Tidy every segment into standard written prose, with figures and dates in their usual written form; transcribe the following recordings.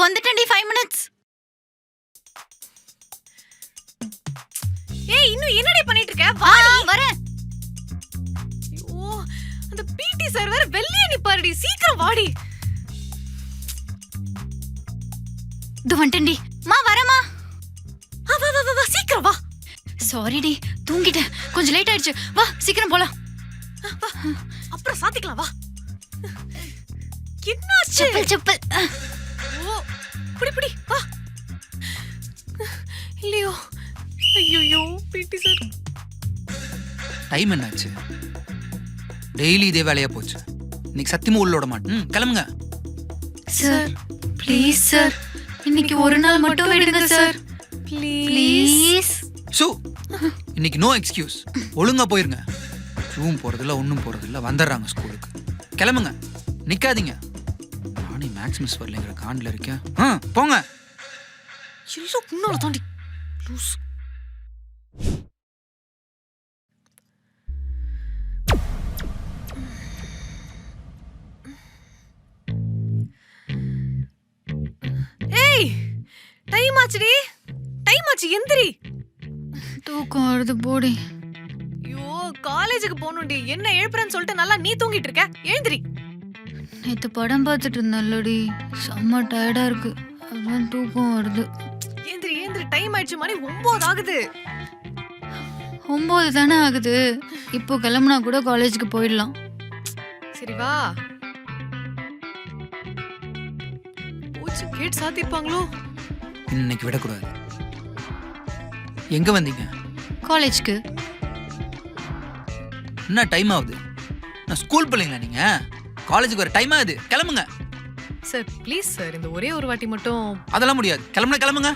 வந்துட்டேன்டி 5 minutes. ஏய் இன்னும் என்னடி பண்ணிட்டு இருக்க? வாடி வரேன். ஐயோ அந்த பிடி சார் வேற வெளிய நிப்பாருடி, சீக்கிரம் வாடி. வந்துட்டேன்டி. வரேம்மா. வா வா வா சீக்கிரம் வா. சாரி டி, தூங்கிட்டேன், கொஞ்சம் லேட் ஆயிடுச்சு. வா சீக்கிரம் போலாம். வா அப்புறம் சாத்திக்கலாம் வா. என்னாச்சு? செப்பல். ஓ புடி வா. இல்லையோ ஐயோ பிடி சார். டைம் என்னாச்சு? டெய்லி இதே வேலையா போச்சு. இன்னைக்கு சத்தியமா உள்ள விட மாட்டேன். கிளம்புங்க சார். ப்ளீஸ் சார், இன்னைக்கு ஒரு நாள் மட்டும் விடுங்க சார். ப்ளீஸ். ஷூ, இன்னைக்கு நோ எக்ஸ்கியூஸ். ஒழுங்கா போயிருங்க. ஷூவும் போறதில்ல, ஒன்றும் போறதில்ல, வந்துடுறாங்க ஸ்கூலுக்கு. கிளம்புங்க, நிக்காதீங்க. நானே மேக்ஸ் மிஸ் வரலைங்கிற காண்டில் இருக்கேன். போங்க. எல்லாம் முன்னால தாண்டி லூஸ். ஏய் டைம் ஆச்சுடி, டைம் ஆச்சு, எந்திரி. தூக்கம் வருது போடி. ஐயோ காலேஜுக்கு போகணும்டி. என்ன எழுப்புறேன்னு சொல்லிட்டு நல்லா நீ தூங்கிட்டு இருக்க. எழுந்திரி. நேத்து படம் பார்த்துட்டு இருந்தேன்லடி, செம்ம டயர்டா இருக்கு, அதான் தூக்கம் வருது. ஏந்திரி டைம் ஆயிடுச்சு, மணி 9 ஆகுது. 9 தானே ஆகுது. இப்போ கிளம்புனா கூட காலேஜுக்கு போயிடலாம். சரி வா. போச்சு, கேட் சாத்திருப்பாங்களோ. இன்னைக்கு விடக்கூடாது. எங்க வந்தீங்க? காலேஜ்க்கு. என்ன டைம் ஆகுது? நான் ஸ்கூல் பிள்ளைங்களா நீங்க? காலேஜுக்கு வர டைம் ஆகுது, கிளம்புங்க. சார் ப்ளீஸ் சார், இந்த ஒரே ஒரு வாட்டி மட்டும். அதெல்லாம் முடியாது, கிளம்புங்க.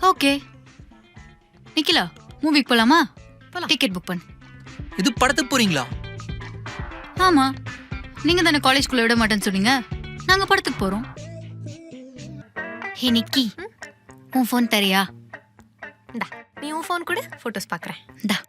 ஓகே நிக்கிலா, மூவிக்கு போலாமா? போலாம். டிக்கெட் புக் பண்ணு. இது படத்துக்கு போறீங்களா? ஆமா, நீங்க தானே காலேஜ்குள்ள விட மாட்டேன்னு சொன்னீங்க, நாங்க படத்துக்கு போறோம். ஹே நிக்கி, உன் ஃபோன் தரியா? நீ உன் ஃபோன் கூட போட்டோஸ் பாக்குறேன். இந்தா.